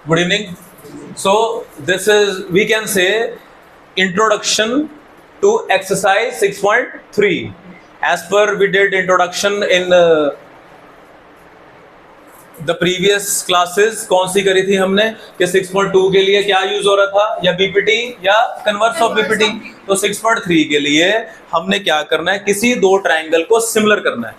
Good evening. So this is, we can say, introduction to exercise 6.3. As per we did introduction in the previous classes. कौन सी करी थी हमने कि 6.2 के लिए क्या यूज हो रहा था, या बीपीटी या कन्वर्स ऑफ बीपीटी। तो 6.3 के लिए हमने क्या करना है, किसी दो ट्रायंगल को सिमिलर करना है,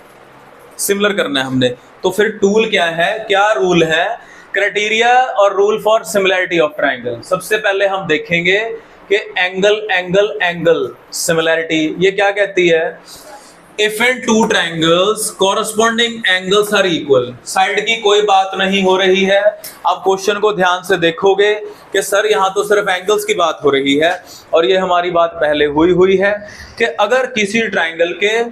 सिमिलर करना है हमने। तो फिर टूल क्या है, क्या रूल है, क्राइटेरिया और rule for similarity of triangle. सबसे पहले हम देखेंगे कि एंगल एंगल एंगल सिमिलैरिटी ये क्या कहती है। If in two triangles corresponding angles are equal, side की कोई बात नहीं हो रही है। आप क्वेश्चन को ध्यान से देखोगे कि सर यहाँ तो सिर्फ एंगल्स की बात हो रही है, और ये हमारी बात पहले हुई है कि अगर किसी ट्रायंगल के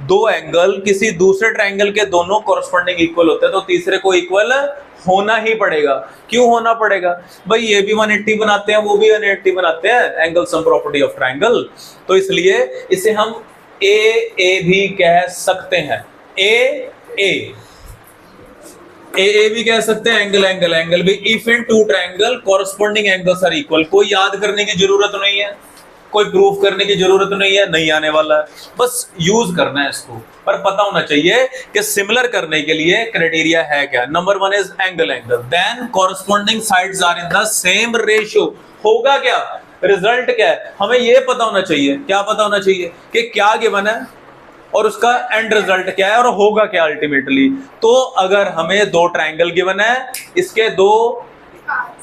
दो एंगल किसी दूसरे ट्रायंगल के दोनों कॉरस्पॉन्डिंग इक्वल होते हैं तो तीसरे को इक्वल होना ही पड़ेगा। क्यों होना पड़ेगा भाई, ये भी 180 बनाते हैं, वो भी 180 बनाते हैं, angle sum property of triangle. तो इसलिए इसे हम ए भी कह सकते हैं, ए भी कह सकते हैं, एंगल एंगल एंगल भी। If in two triangle corresponding angles are equal, कोई याद करने की जरूरत नहीं है, कोई प्रूफ करने की जरूरत नहीं है, नहीं आने वाला है, बस यूज करना है इसको। पर पता होना चाहिए कि सिमिलर करने के लिए क्राइटेरिया है क्या। Number 1 is angle angle, then corresponding sides are in the same ratio. होगा क्या, रिजल्ट क्या है, हमें यह पता होना चाहिए। क्या पता होना चाहिए कि क्या गिवन है और उसका एंड रिजल्ट क्या है और होगा क्या अल्टीमेटली। तो अगर हमें दो ट्रायंगल गिवन है, इसके दो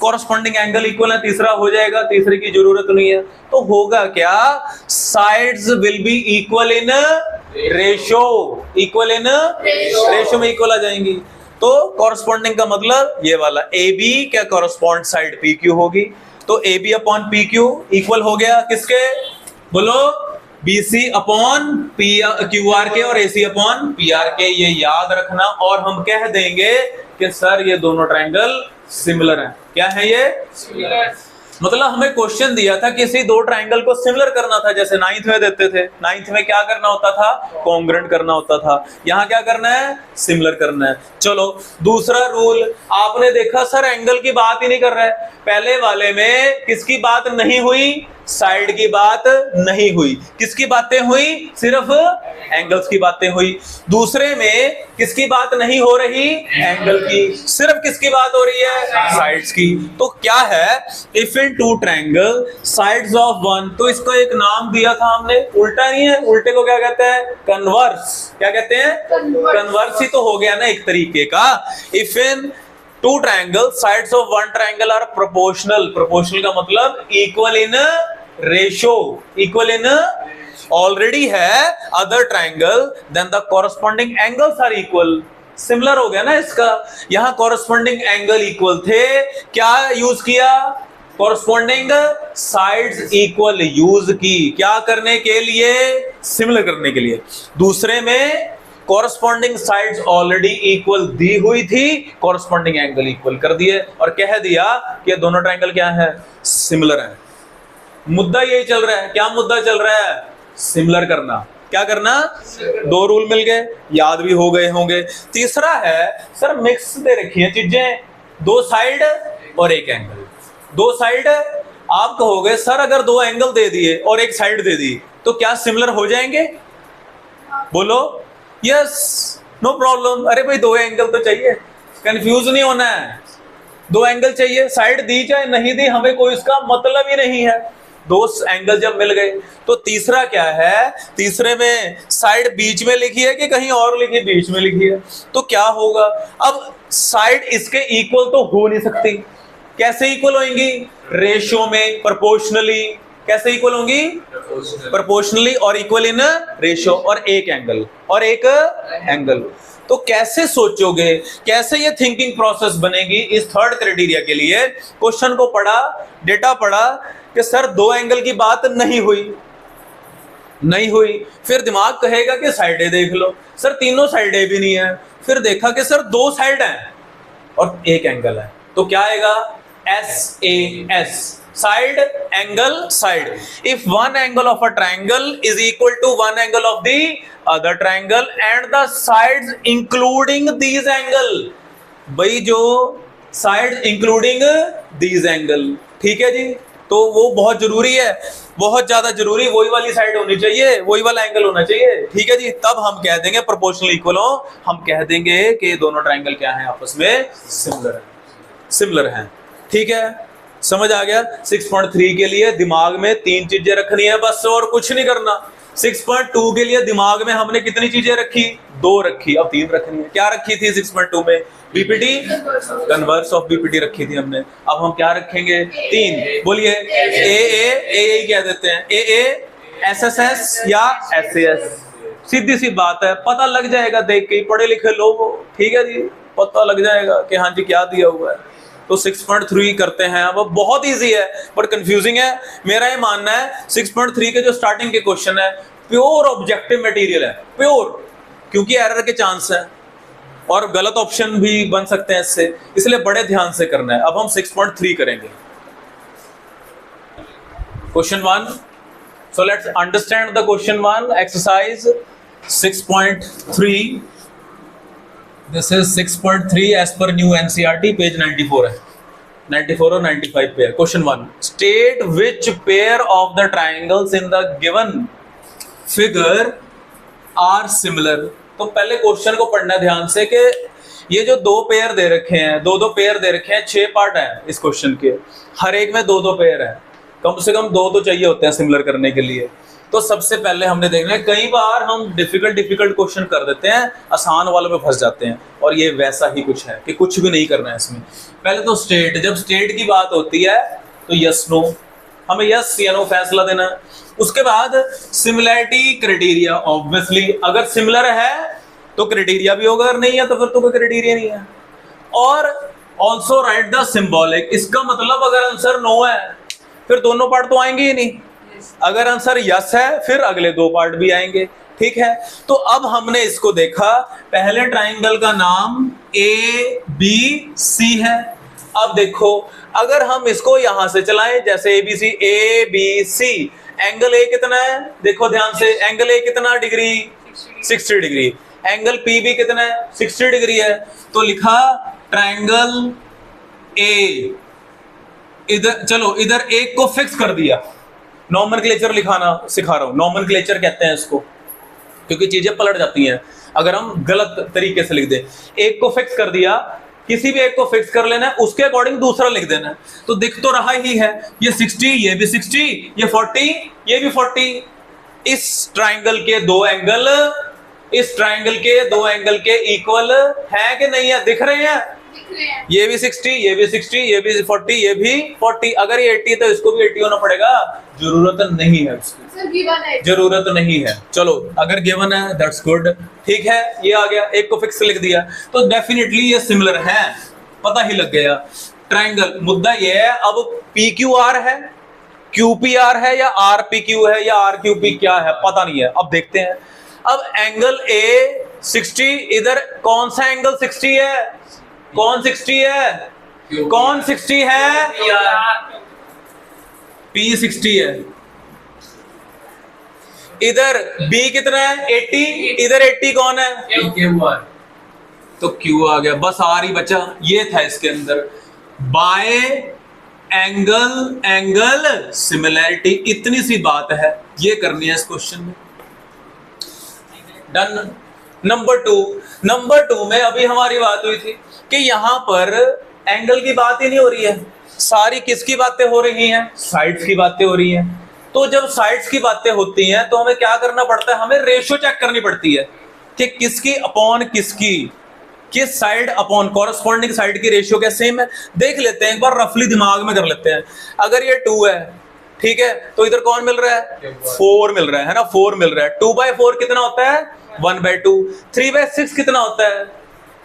कॉरस्पॉन्डिंग एंगल इक्वल है, तीसरा हो जाएगा, तीसरे की जरूरत नहीं है। तो होगा क्या, sides will be equal in ratio, equal in ratio में इक्वल आ जाएंगी। तो कॉरस्पॉन्डिंग का मतलब ये वाला ए बी क्या कॉरस्पॉन्ड साइड पी क्यू होगी, तो A B upon P Q equal हो गया किसके, बोलो, B C upon P Q R के और A C upon P R के। ये याद रखना, और हम कह देंगे कि सर ये दोनों ट्रायंगल सिमिलर हैं। क्या है ये, सिमिलर। मतलब हमें क्वेश्चन दिया था किसी दो ट्रायंगल को सिमिलर करना था, जैसे 9th में देते थे। 9th में क्या करना होता था, कॉन्ग्रुएंट करना होता था। यहाँ क्या करना है, सिमिलर करना है। चलो दूसरा रूल, आपने देखा सर एंगल की बात ही नहीं कर रहा है। पहले वाले में किसकी बात नहीं हुई, साइड की बात नहीं हुई, किसकी बातें हुई, सिर्फ एंगल्स की बातें हुई। दूसरे में किसकी बात नहीं हो रही, एंगल की, सिर्फ किसकी बात हो रही है, साइड्स की। तो क्या है, if in two triangle sides of one, तो इसका एक नाम दिया था हमने, उल्टा नहीं है, उल्टे को क्या कहते हैं, कन्वर्स। क्या कहते हैं, कन्वर्स ही तो हो गया ना एक तरीके का। If in two triangle sides of one triangle are proportional, proportional का मतलब equal in ratio, equal in already है other triangle, then the corresponding angles are equal. Similar हो गया ना इसका, यहां कॉरस्पॉन्डिंग एंगल इक्वल थे, क्या यूज किया, कॉरस्पॉन्डिंग साइड्स इक्वल यूज की, क्या करने के लिए, सिमिलर करने के लिए। दूसरे में कॉरस्पॉन्डिंग साइड्स ऑलरेडी इक्वल दी हुई थी, कॉरस्पॉन्डिंग एंगल इक्वल कर दिए और कह दिया कि दोनों ट्रायंगल क्या है, सिमिलर है। मुद्दा यही चल रहा है, क्या मुद्दा चल रहा है, सिमिलर करना। क्या करना, दो रूल मिल गए, याद भी हो गए होंगे। तीसरा है सर मिक्स दे रखी है चीजें, दो साइड और एक एंगल। दो साइड, आप कहोगे सर अगर दो एंगल दे दिए और एक साइड दे दी तो क्या सिमिलर हो जाएंगे, बोलो यस, नो प्रॉब्लम। अरे भाई दो एंगल तो चाहिए, कंफ्यूज नहीं होना है, दो एंगल चाहिए, साइड दी चाहे नहीं दी हमें कोई इसका मतलब ही नहीं है, दो एंगल जब मिल गए। तो तीसरा क्या है, तीसरे में साइड बीच में लिखी है कि कहीं और लिखी, बीच में लिखी है, तो क्या होगा, अब साइड इसके इक्वल तो हो नहीं सकती। कैसे इक्वल होंगी, रेशियो में, प्रोपोर्शनली। कैसे इक्वल होंगी, प्रोपोर्शनली और इक्वल इन रेशियो, और एक एंगल और एक एंगल। तो कैसे सोचोगे, कैसे ये थिंकिंग प्रोसेस बनेगी इस थर्ड क्राइटेरिया के लिए। क्वेश्चन को पढ़ा, डेटा पढ़ा कि सर दो एंगल की बात नहीं हुई, नहीं हुई, फिर दिमाग कहेगा कि साइडें देख लो, सर तीनों साइडें भी नहीं है, फिर देखा कि सर दो साइड हैं और एक एंगल है, तो क्या आएगा, SAS, side angle side. If one angle of a triangle is equal to one angle of the other triangle and the sides including these angle, भाई जो साइड इंक्लूडिंग दीज एंगल, ठीक है जी। तो वो बहुत जरूरी है, बहुत ज्यादा जरूरी, वही वाली साइड होनी चाहिए, वही वाला एंगल होना चाहिए, ठीक है जी। तब हम कह देंगे प्रोपोर्शनल इक्वल हो, हम कह देंगे कि दोनों ट्रायंगल क्या है, आपस में सिमिलर है, सिमिलर हैं, ठीक है। समझ आ गया। 6.3 के लिए दिमाग में 3 चीजें रखनी है बस, और कुछ नहीं करना। 6.2 के लिए दिमाग में हमने कितनी चीजें रखी, 2 रखी, अब 3 रखनी है। क्या रखी थी 6.2 में, बीपीटी, कन्वर्स ऑफ बीपीटी रखी थी हमने। अब हम क्या रखेंगे, 3, बोलिए। ए कह देते हैं, ए एसएसएस या एसएस, सीधी सी बात है, पता लग जाएगा देख के, पढ़े लिखे लोग, ठीक है जी, पता लग जाएगा कि हाँ जी क्या दिया हुआ है। तो 6.3 करते हैं। अब बहुत इजी है बट कंफ्यूजिंग है। मेरा ये मानना है 6.3 के जो स्टार्टिंग के क्वेश्चन है प्योर ऑब्जेक्टिव मटेरियल है, प्योर, क्योंकि एरर के चांस है और गलत ऑप्शन भी बन सकते हैं इससे, इसलिए बड़े ध्यान से करना है। अब हम 6.3 करेंगे। Question 1, so let's understand the question 1, exercise 6.3। This is 6.3 as per new NCERT, page 94 है, 94 और 95 पे है। Question 1, state which pair of the triangles in the given figure are similar. तो पहले क्वेश्चन को पढ़ना ध्यान से कि ये जो 2 पेयर दे रखे हैं, 2 पेयर दे रखे हैं, 6 पार्ट हैं इस क्वेश्चन के, हर एक में 2 पेयर है, कम से कम 2 तो चाहिए होते हैं सिमिलर करने के लिए। तो सबसे पहले हमने देखना है, कई बार हम डिफिकल्ट क्वेश्चन कर देते हैं, आसान वालों में फंस जाते हैं, और ये वैसा ही कुछ है कि कुछ भी नहीं करना है इसमें। पहले तो स्टेट, जब स्टेट की बात होती है तो यस नो, हमें यस या नो फैसला देना है। उसके बाद सिमिलैरिटी क्राइटेरिया, ऑब्वियसली अगर सिमिलर है तो क्राइटेरिया भी होगा, अगर नहीं है तो फिर तो कोई क्राइटेरिया नहीं है। और ऑल्सो राइट द सिंबॉलिक, इसका मतलब अगर आंसर नो है फिर दोनों पार्ट तो आएंगे ही नहीं, अगर आंसर यस है फिर अगले 2 पार्ट भी आएंगे, ठीक है। तो अब हमने इसको देखा, पहले ट्राइंगल का नाम ए बी सी है। अब देखो अगर हम इसको यहां से चलाएं, जैसे A B C, angle A कितना है, देखो ध्यान से, एंगल ए कितना डिग्री, 60 डिग्री, एंगल पी भी कितना है, 60 डिग्री है। तो लिखा ट्राइंगल ए, इधर चलो, इधर एक को फिक्स कर दिया, नॉमेनक्लेचर लिखाना सिखा रहा हूं, नॉमेनक्लेचर कहते हैं इसको, क्योंकि चीजें पलट जाती हैं अगर हम गलत तरीके से लिख दें। एक को फिक्स कर दिया, किसी भी एक को फिक्स कर लेना है, उसके अकॉर्डिंग दूसरा लिख देना है। तो दिख तो रहा ही है, ये 60, ये भी 60, ये 40, ये भी 40। इस ट्राइंगल के 2 एंगल, इस ट्राइंगल के 2 एंगल के इक्वल है कि नहीं है, दिख रहे हैं, ये भी 60, ये भी 60, ये भी 40, ये भी 40। अगर ये 80 है तो इसको भी 80 होना पड़ेगा, जरूरत नहीं है उसकी, जरूरत नहीं है। चलो अगर गिवन है दैट्स गुड, ठीक है, ये आ गया, एक को फिक्स लिख दिया तो डेफिनेटली ये सिमिलर है, पता ही लग गया। ट्राइंगल, मुद्दा ये है अब PQR है, QPR है या RPQ है या RQP क्या है, पता नहीं है। अब देखते हैं, अब एंगल A 60, इधर कौन सा एंगल 60 है, कौन 60 है, कौन 60 है, P 60 है। इधर B कितना है, 80, इधर 80 कौन है, QR, तो Q आ गया, बस R ही बचा। ये था इसके अंदर, बाय एंगल सिमिलैरिटी, इतनी सी बात है, ये करनी है इस क्वेश्चन में। डन। नंबर 2 में अभी हमारी बात हुई थी कि यहां पर एंगल की बात ही नहीं हो रही है, सारी किसकी बातें हो रही हैं, साइड्स की बातें हो रही हैं। तो जब साइड्स की बातें होती हैं तो हमें क्या करना पड़ता है, हमें रेशियो चेक करनी पड़ती है कि किसकी अपॉन किसकी, किस साइड अपॉन कॉरस्पॉन्डिंग साइड की रेशियो क्या सेम है। देख लेते हैं एक बार, रफली दिमाग में कर लेते हैं। अगर ये 2 है, ठीक है, तो इधर कौन मिल रहा है, 4 मिल रहा है ना, 4 मिल रहा है। 2/4 कितना होता है, 1/2। 3/6 कितना होता है,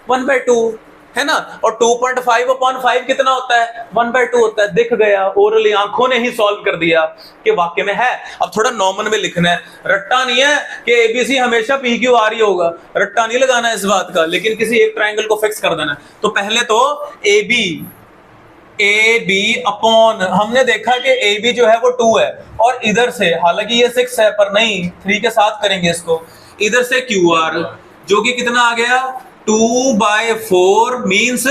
1/2, है ना। और 2.5/5 कितना होता है, 1/2 होता है। दिख गया, ओरली आंखों ने ही सॉल्व कर दिया कि वाकई में है। अब थोड़ा नॉर्मल में लिखना है, रट्टा नहीं है कि ABC हमेशा PQR ही होगा, रट्टा नहीं लगाना है इस बात का, लेकिन किसी एक ट्राइंगल को फिक्स कर देना। तो पहले तो AB अपॉन, हमने देखा कि AB जो है वो 2 है, और इधर से, हालांकि ये 6 है पर नहीं, 3 के साथ करेंगे इसको, इधर से QR जो कि कितना आ गया, 2/4 मीन्स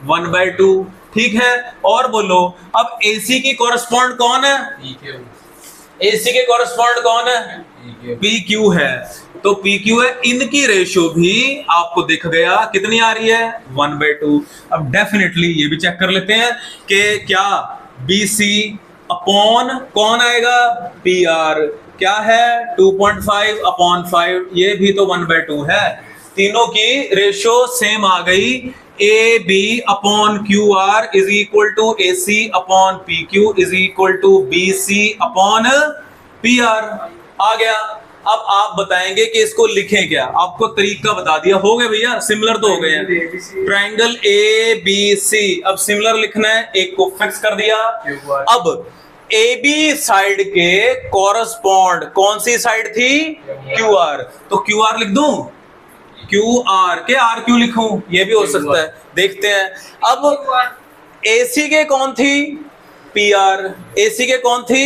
1/2, ठीक है। और बोलो अब AC की कॉरेस्पॉन्ड कौन है? AC के कॉरेस्पॉन्ड कौन है? PQ है। तो PQ है, इनकी रेशियो भी आपको दिख गया कितनी आ रही है? 1/2। अब डेफिनेटली ये भी चेक कर लेते हैं कि क्या BC अपॉन कौन आएगा? PR क्या है? 2.5/5, ये भी तो 1/2 है। तीनों की रेशियो सेम आ गई। AB upon QR is equal to AC upon PQ is equal to BC upon PR आ गया। अब आप बताएंगे कि इसको लिखें क्या? आपको तरीका बता दिया। हो गए भैया, सिमिलर तो हो गए हैं। ट्रायंगल ABC, अब सिमिलर लिखना है, एक को फिक्स कर दिया। अब AB साइड के कॉरेस्पॉन्ड कौन सी साइड थी? QR, तो QR लिख दूं? QR के R क्यों लिखूं? ये भी हो सकता है, देखते हैं। अब AC के कौन थी? PR। AC के कौन थी?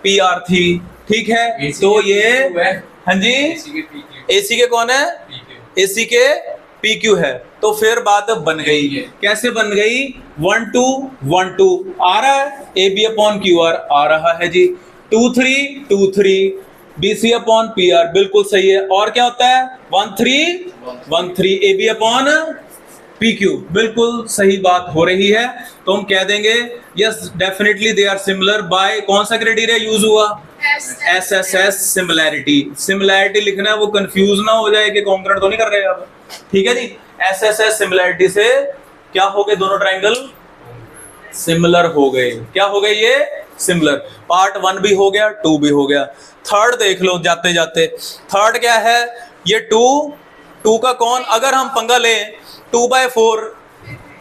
PR थी, ठीक है। तो ये हाँ जी, AC के कौन है? AC के PQ है। तो फिर बात बन गई। कैसे बन गई? 1/2 1/2 आ रहा है, AB अपॉन QR आ रहा है जी। 2/3 2/3 BC अपॉन PR बिल्कुल सही है। और क्या होता है? 1/3 1/3 AB अपॉन PQ, बिल्कुल सही बात हो रही है। तो हम कह देंगे yes definitely they are similar by कौन सा क्राइटेरिया यूज हुआ? SSS similarity. सिमिलैरिटी लिखना है, वो कंफ्यूज ना हो जाए कि कॉन्करेंट तो नहीं कर रहे अब, ठीक है जी। SSS सिमिलैरिटी से क्या हो गए? दोनों ट्रायंगल सिमिलर हो गए। क्या हो गए? ये सिमिलर। पार्ट 1 भी हो गया, 2 भी हो गया। थर्ड देख लो जाते जाते। थर्ड क्या है? ये 2 का कौन? अगर हम पंगा लें 2/4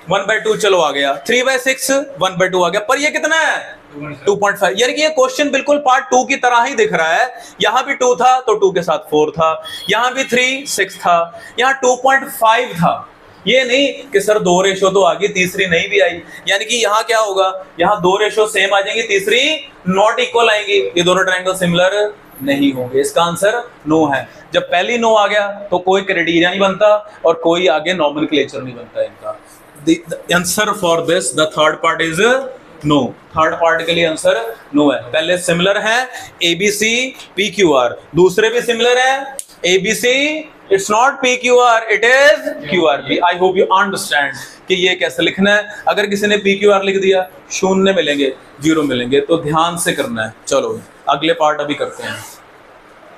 1/2 चलो आ गया, 3/6 1/2 आ गया, पर ये कितना है? 2.5। यानी कि ये क्वेश्चन बिल्कुल पार्ट 2 की तरह ही दिख रहा है। यहां भी 2 था तो 2 के साथ 4 था, यहां भी 3 6 था, यहां 2.5 था। ये नहीं कि सर 2 रेशो तो आ गई, तीसरी नहीं भी आई। यानी कि यहाँ क्या होगा? यहाँ 2 रेशो सेम आ जाएंगी, तीसरी नॉट इक्वल आएंगी। ये दोनों ट्रायंगल सिमिलर नहीं होंगे। इसका आंसर नो है। जब पहली नो आ गया तो कोई क्राइटेरिया नहीं बनता और कोई आगे नॉमेनक्लेचर नहीं बनता इनका। The answer for this, the third part is no. Third part के लिए आंसर नो है। पहले सिमिलर है ABC PQR, दूसरे भी सिमिलर है ABC, it's not PQR, it is QRP. I hope you understand कि ये कैसे लिखना है। अगर किसी ने PQR लिख दिया, शून्य मिलेंगे, 0 मिलेंगे, तो ध्यान से करना है। चलो अगले पार्ट अभी करते हैं।